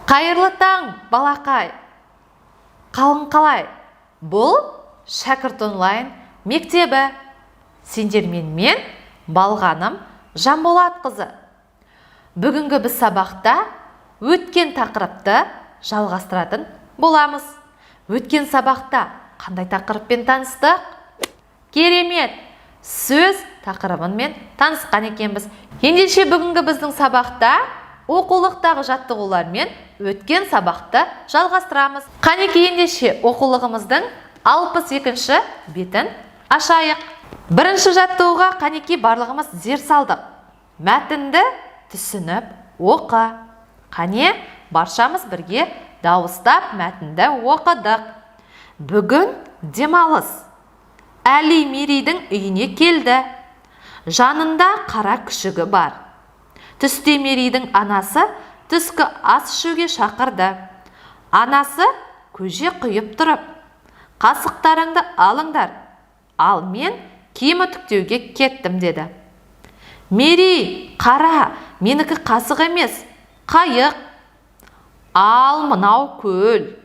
Қайырлы таң, балақай. Қалың қалай? Бұл шәкірт онлайн мектебі. Сендермен мен Балғаным Жанболатқызы. Бүгінгі біз сабақта өткен тақырыпты жалғастыратын боламыз. Өткен сабақта қандай тақырыппен таныстық? Керемет! Сөз тақырыбымен танысқан екенбіз. Ендеше бүгінгі біздің сабақта оқулықтағы жаттығулармен өткен сабақты жалғастырамыз. Қанеки ендеше оқулығымыздың 62-ші бетін ашайық. Бірінші жаттығуға қанеки барлығымыз зер салдық. Мәтінді түсініп оқы. Қане баршамыз бірге дауыстап мәтінді оқыдық. Бүгін демалыс. Әли Мерейдің үйіне келді. Жанында қара күшігі бар. Түсте Мерейдің анасы түскі ас ішуге шақырды. Анасы көже құйып тұрып, қасықтарыңды алыңдар, ал мен киім үтіктеуге кеттім деді. Мерей, қара, менікі қасық емес, қайық. Ал мынау көл.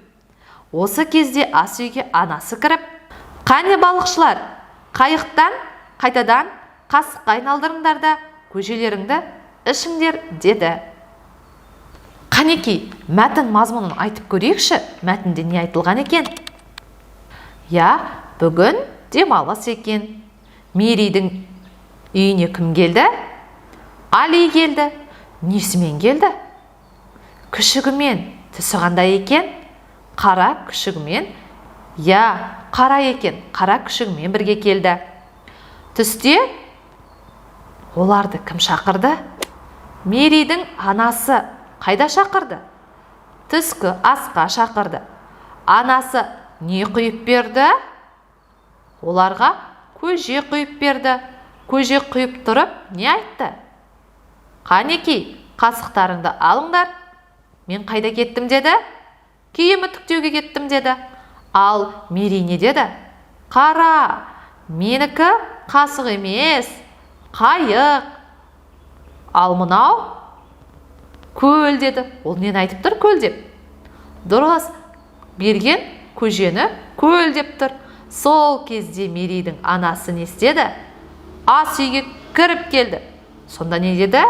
Осы кезде ас үйге анасы кіріп, қане балықшылар, қайықтан қайтадан қасыққа айналдырыңдар да көжелеріңді ішіңдер деді. Қанеки, мәтін мазмұнын айтып көрейікші, мәтінде не айтылған екен? Бүгін демалыс екен. Мерейдің үйіне кім келді? Али келді. Несімен келді? Күшігімен. Түсі қандай екен? Қара күшігімен. Қара екен. Қара күшігімен бірге келді. Түсте оларды кім шақырды? Мерейдің анасы қайда шақырды? Түскі асқа шақырды. Анасы не құйып берді? Оларға көже құйып берді. Көже құйып тұрып не айтты? Қанеки, қасықтарыңды алыңдар. Мен қайда кеттім деді? Киім үтіктеуге кеттім деді. Ал Мерей не деді? Қара, менікі қасық емес, қайық. Ал мынау көл деді. Ол нені айтып тұр? Көл деп. Дұрыс, берген көжені көл деп тұр. Сол кезде Мерейдің анасы не істеді? Ас үйге кіріп келді. Сонда не деді?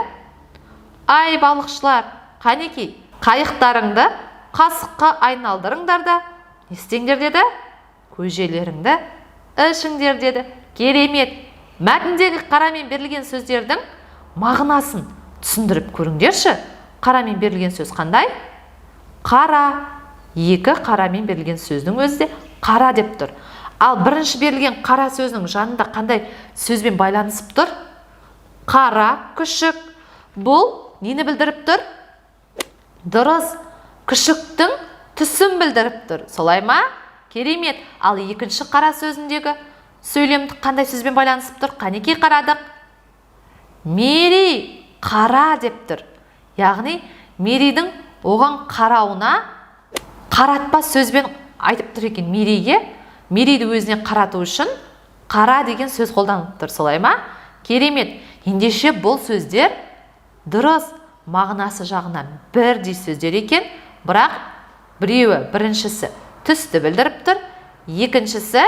Ай балықшылар, қанеки, қайықтарыңды қасыққа айналдырыңдар да не істеңдер деді? Көжелеріңді ішіңдер деді. Керемет! Мәтіндегі қарамен берілген сөздердің мағынасын түсіндіріп көріңдерші. Қарамен берілген сөз қандай? Қара. Екі қарамен берілген сөздің өзі де қара деп тұр. Ал бірінші берілген қара сөзінің жанында қандай сөзбен байланысып тұр? Қара күшік. Бұл нені білдіріп тұр? Дұрыс, күшіктің түсін білдіріп тұр. Солай ма? Керемет. Ал екінші қара сөзіндегі сөйлемдік қандай сөзбен байланысып тұр? Қанеки қарадық? Мерей қара деп тұр. Яғни Мерейдің оған қарауына қаратпа сөзбен айтып тұр екен. Мерейді өзіне қарату үшін қара деген сөз қолданып тұр. Солай ма? Керемет. Ендеше бұл сөздер дұрыс, мағынасы жағынан бірдей сөздер екен, бірақ біреуі, біріншісі түсті білдіріп тұр, екіншісі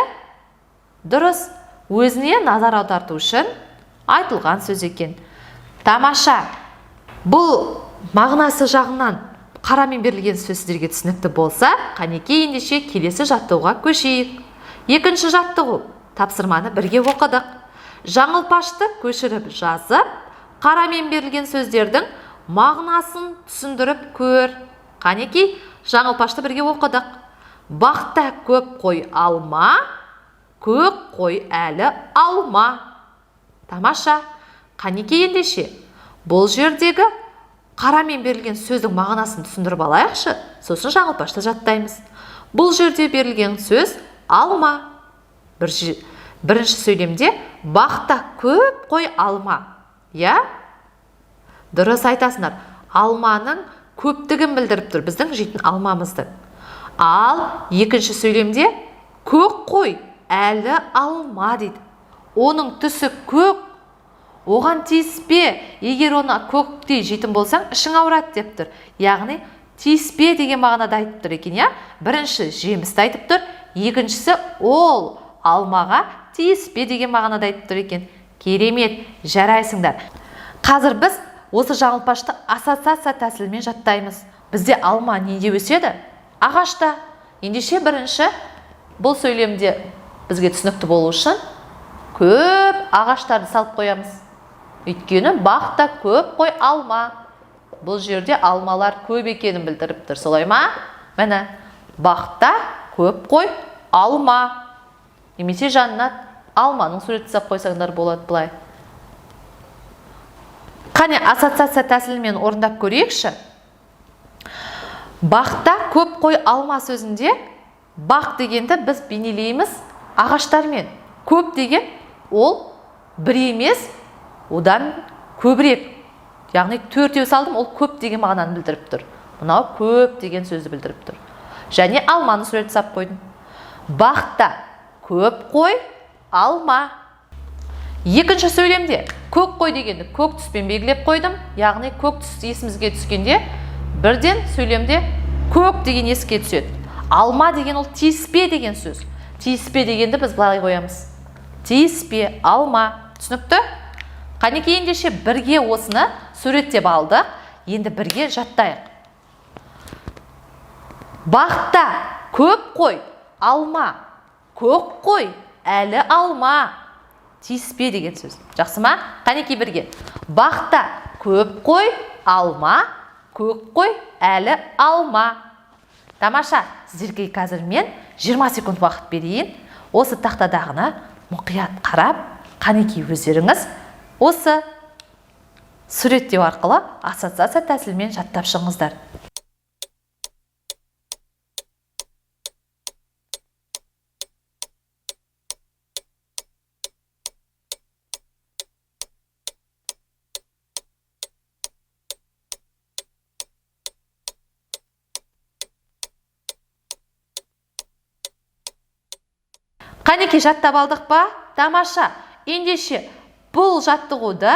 дұрыс, өзіне назар аударту үшін айтылған сөз екен. Тамаша. Бұл мағынасы жағынан қарамен берілген сөздерге түсінікті болса, қанеки ендеше келесі жаттығуға көшейік. Екінші жаттығу. Тапсырманы бірге оқыдық. Жаңылпашты көшіріп жазып, қарамен берілген сөздердің мағынасын түсіндіріп көр. Қанеки, жаңылпашты бірге оқыдық. Бақта көп қой алма, көк қой әлі алма. Тамаша. Қанеки ендеше, бұл жердегі қарамен берілген сөздің мағынасын түсіндіріп алайықшы, сосын жаңылпашты жаттаймыз. Бұл жерде берілген сөз алма. Бірінші сөйлемде бақта көп қой алма. Дұрыс айтасыңдар. Алманың көптігін білдіріп тұр, біздің жейтін алмамызды. Ал екінші сөйлемде көк қой әлі алма дейді. Оның түсі көк, оған тиіспе. Егер оны көктей жейтін болсаң, ішің ауырады деп тұр. Яғни тиіспе деген мағынада айтып тұр екен, иә? Бірінші жемісті айтып тұр, екіншісі ол алмаға тиіспе деген мағынада айтып тұр екен. Керемет, жарайсыңдар. Қазір біз осы жаңылпашты ассоциация тәсілімен жаттаймыз. Бізде алма неде өседі? Ағашта. Ендеше бірінші бұл сөйлемде бізге түсінікті болу үшін көп ағаштарды салып қоямыз. Өйткені бақта көп қой алма. Бұл жерде алмалар көп екенін білдіріп тұр, солай ма? Міне, бақта көп қой алма. Немесе жанына алманың суреті сап қойсаңдар болады бұлай. Қане ассоциация тәсілімен орындап көрейікші. Бақта көп қой алма сөзінде бақ дегенді біз бейнелейміз ағаштармен. Көп деген ол бір емес, одан көбірек. Яғни төртеу салдым, ол көп деген мағынаны білдіріп тұр. Мынау көп деген сөзді білдіріп тұр. Және алманы суреті сап қойдым. Бақта көп қой алма. Екінші сөйлемде көк қой дегенді көк түспен белгілеп қойдым. Яғни көк түс есімізге түскенде бірден сөйлемде көк деген еске түседі. Алма деген ол тиіспе деген сөз. Тиіспе дегенді біз былай қоямыз. Тиіспе, алма. Түсінікті? Қанекей ендеше бірге осыны суреттеп алдық. Енді бірге жаттайық. Бақта көп қой алма. Көк қой әлі алма. Тиіспе деген сөз. Жақсы ма? Қанекей бірге. Бақта көп қой алма. Көк қой әлі алма. Тамаша, сіздерге қазір мен 20 секунд уақыт берейін. Осы тақтадағыны мұқият қарап, қанекей өздеріңіз осы суреттеу арқылы ассоциация тәсілімен жаттап шығыңыздар. Қанекей жаттап алдық па? Тамаша. Ендеше бұл жаттығуды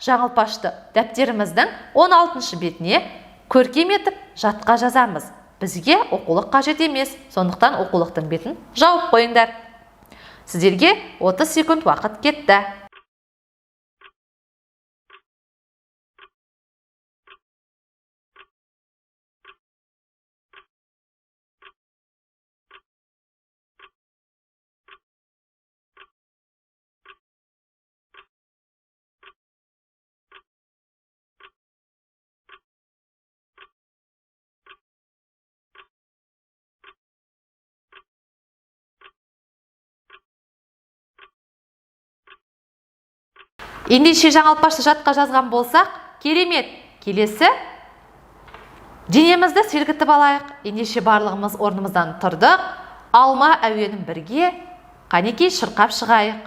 жаңылпашты дәптеріміздің 16-шы бетіне көркем етіп жатқа жазамыз. Бізге оқулық қажет емес, сондықтан оқулықтың бетін жауып қойыңдар. Сіздерге 30 секунд уақыт кетті. Ендеше жаңылпашты жатқа жазған болсақ, керемет. Келесі денемізді сергітіп алайық. Ендеше барлығымыз орнымыздан тұрдық. Алма әуенін бірге қанекей шырқап шығайық.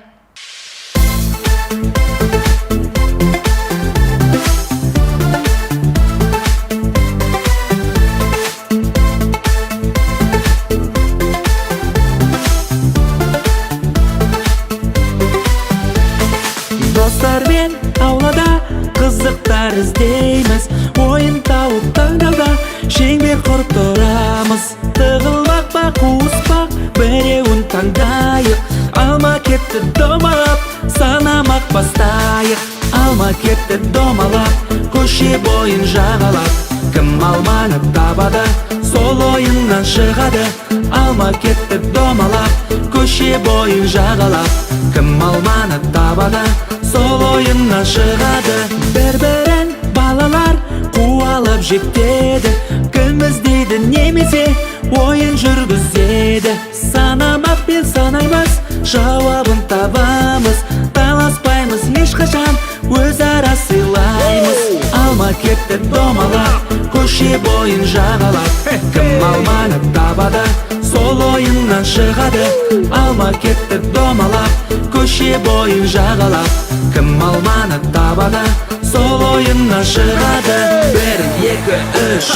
Достармен аулада қызықтар іздейміз, ойын тауып таңдауда шеңбер құрып тұрамыз. Тығылмақ па қуыспақ біреуін таңдайық, алма кетті домалап санамақ бастайық. Алма кетті домалап көше бойын жағалап, кім алманы табады сол ойыннан шығады. Алма кетті домалап көше бойын жағалап, кім алманы табады сол ойыннан шығады. Бір-бірін балалар қуалап жектеді, кім іздейді немесе ойын жүргізеді. Санамақ пен санаймыз, жауабын табамыз, таласпаймыз ешқашан, өзара сыйлаймыз. Алма кетті домалап көше бойын жағалап, кім алманы табады сол ойыннан шығады. Алма кетті домалап көше бойын жағалап, кім алманы табады сол ойыннан шығады. 1, 2, 3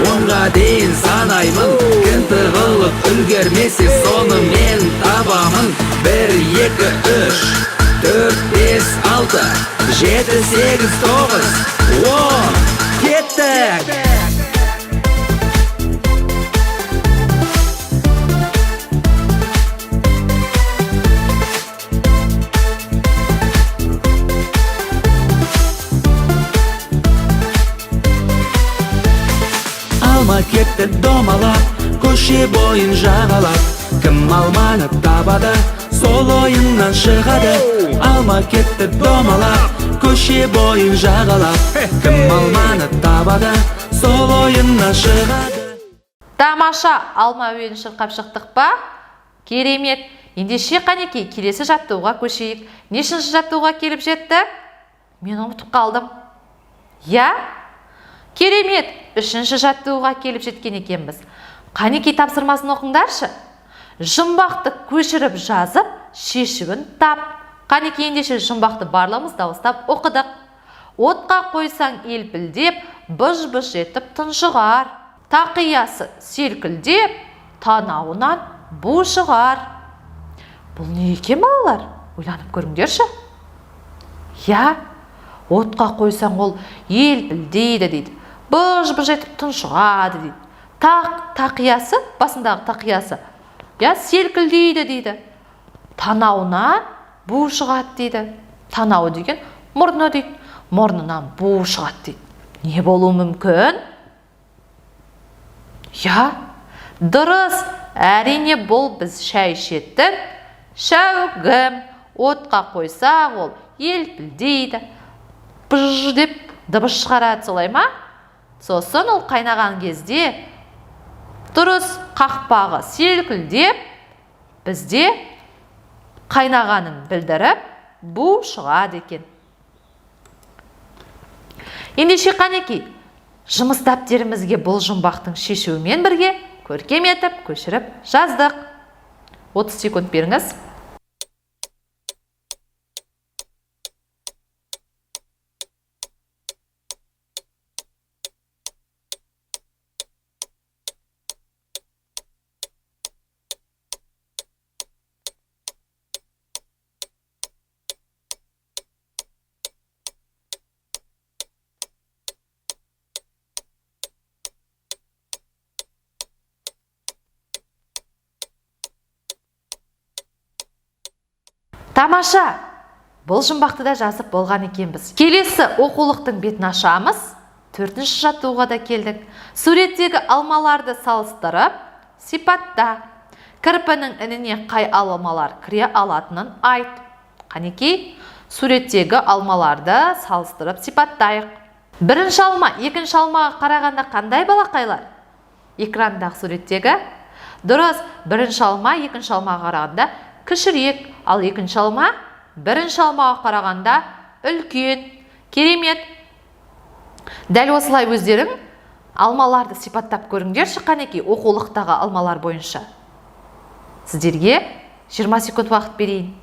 10-ға дейін санаймын, кім тығылып үлгермесе соны мен табамын. 1, 2, 3 4, 5, 6 7, 8, 9 10 кеттік. алма кетті домалап, көше бойын жағалап. Кім алманы табады, сол ойыннан шығады. Алма кетті домалап, көше бойын жағалап. Кім алманы табады, сол ойыннан шығады. Тамаша, алма әуенін шырқап шықтық па? Керемет. Ендеше қанекей, келесі жаттығуға көшейік. Нешінші жаттығуға келіп жеттік? Мен ұмытып қалдым. Я? Керемет. Үшінші жаттығуға келіп жеткен екенбіз. Қанекей тапсырмасын оқыңдаршы. Жұмбақты көшіріп жазып, шешуін тап. Қанекей ендеше жұмбақты барлығымыз дауыстап оқыдық. Отқа қойсаң елпілдеп, бұж-бұж етіп тұншығар. Тақиясы селкілдеп, танауынан бу шығар. Бұл не екен балалар? Ойланып көріңдерші. Я, отқа қойсаң ол елпілдейді дейді. Бұж-бұж етіп тұншығады дейді. Тақиясы, басындағы тақиясы, я, селкілдейді дейді. Танауынан бу шығады дейді. Танауы деген мұрны дейді. Мұрнынан бу шығады дейді. Не болуы мүмкін? Я, дұрыс. Әрине бұл біз шай ішетін шәугім. Отқа қойсақ ол елпілдейді. Бұж деп дыбыс шығарады, солай ма? Сосын ол қайнаған кезде дұрыс қақпағы селкілдеп, бізде қайнағанын білдіріп, бу шығады екен. Ендеше қанекей, жұмыс дәптерімізге бұл жұмбақтың шешуімен бірге көркем етіп, көшіріп жаздық. 30 секунд беріңіз. Тамаша, бұл жұмбақты да жазып болған екенбіз. Келесі оқулықтың бетін ашамыз. 4-ші жаттығуға да келдік. Суреттегі алмаларды салыстырып, сипатта. Кірпінің ініне қай алмалар кіре алатынын айт. Қанекей, суреттегі алмаларды салыстырып сипаттайық. Бірінші алма, екінші алмаға қарағанда қандай балақайлар? Экрандағы суреттегі. Дұрыс, бірінші алма, екінші алмаға қарағанда кішірек, ал екінші алма бірінші алмаға қарағанда үлкен. Керемет. Дәл осылай өздерің алмаларды сипаттап көріңдерші қанекей оқулықтағы алмалар бойынша. Сіздерге 20 секунд уақыт берейін.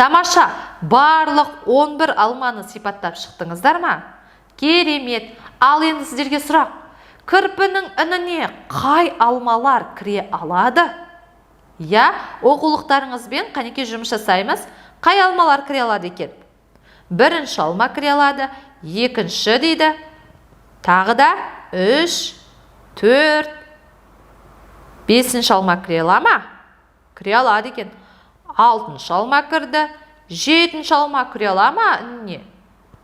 Тамаша, барлық 11 алманы сипаттап шықтыңыздар ма? Керемет. Ал енді сіздерге сұрақ. Кірпінің ініне қай алмалар кіре алады? Я, оқулықтарыңызбен қанекей жұмыс жасаймыз. Қай алмалар кіре алады екен? Бірінші алма кіре алады, екінші дейді. Тағы да 3, 4, 5-ші алма кіре ала ма? Кіре алады екен. 6-шы алма кірді, 7-ші алма кіре ала ма? Не?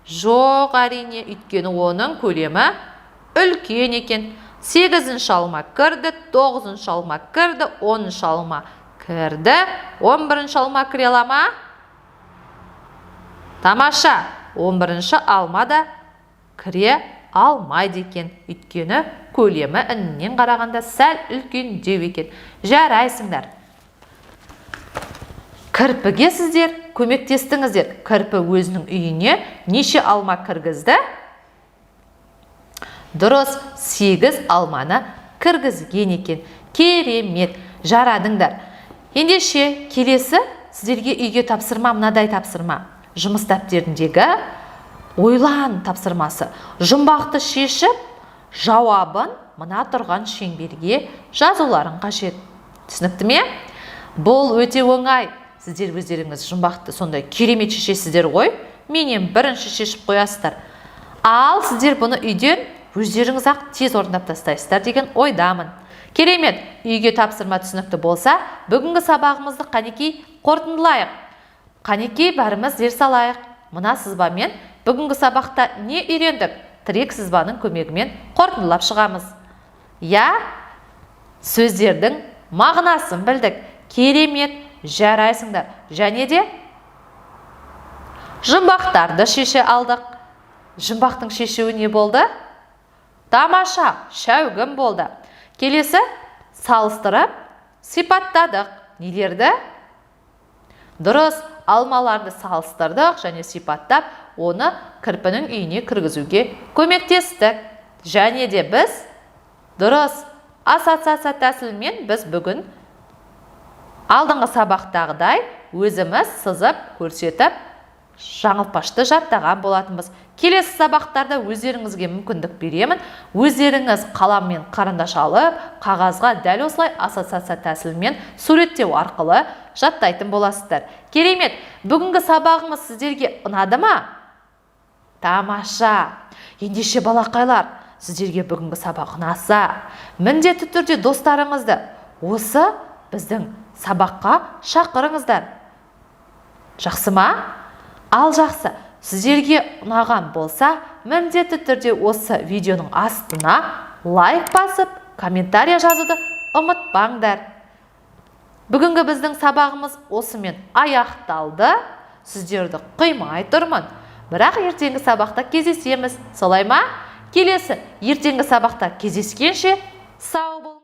Жоқ, әрине, өйткені оның көлемі үлкен екен. 8-ші алма кірді, 9-ші алма кірді, 10-ші алма кірді, 11-ші алма кіре ала ма? Тамаша, 11-ші алма да кіре алмайды екен. Өйткені көлемі іннен қарағанда сәл үлкен деу екен. Жарайсыңдар. Кірпіге сіздер көмектестіңіздер. Кірпі өзінің үйіне неше алма кіргізді? Дұрыс, 8 алманы кіргізген екен. Керемет, жарадыңдар. Ендеше келесі сіздерге үйге тапсырма, мынадай тапсырма. Жұмыс дәптеріндегі ойлан тапсырмасы. Жұмбақты шешіп, жауабын мына тұрған шеңберге жазуларың қажет. Түсінікті ме? Бұл өте оңай. Сіздер өздеріңіз жұмбақты сондай керемет шешесіздер ғой. менен бірінші шешіп қоясыздар. Ал сіздер бұны үйден өздеріңіз ақ тез орындап тастайсыздар деген ойдамын. Керемет, үйге тапсырма түсінікті болса, бүгінгі сабағымызды қанекей қорытындылайық. Қанекей бәріміз зер салайық. Мына сызбамен бүгінгі сабақта не үйрендік? Тірек сызбаның көмегімен қорытындылап шығамыз. Сөздердің мағынасын білдік. Керемет, жарайсыңдар. Және де жұмбақтарды шеше алдық. Жұмбақтың шешуі не болды? Тамаша, шәугім болды. Келесі салыстырып, сипаттадық. Нелерді? Дұрыс, алмаларды салыстырдық және сипаттап, оны кірпінің үйіне кіргізуге көмектестік. Және де біз дұрыс ассоциация тәсілімен біз бүгін алдыңғы сабақтағыдай өзіміз сызып, көрсетіп, жаңылтпашты жаттаған болатынбыз. Келесі сабақтарда өздеріңізге мүмкіндік беремін. Өздеріңіз қалам мен қарындаш алып, қағазға дәл осылай ассоциация тәсілімен суреттеу арқылы жаттайтын боласыздар. Керемет, бүгінгі сабағымыз сіздерге ұнады ма? Тамаша. Ендеше балақайлар, сіздерге бүгінгі сабақ ұнаса, міндетті түрде достарыңызды осы біздің сабаққа шақырыңыздар. Жақсы ма? Ал жақсы, сіздерге ұнаған болса, міндетті түрде осы видеоның астына лайк басып, комментария жазуды ұмытпаңдар. Бүгінгі біздің сабағымыз осымен аяқталды. Сіздерді қимай тұрмын. Бірақ ертеңгі сабақта кездесеміз. Солай ма? Келесі ертеңгі сабақта кездескенше сау бол.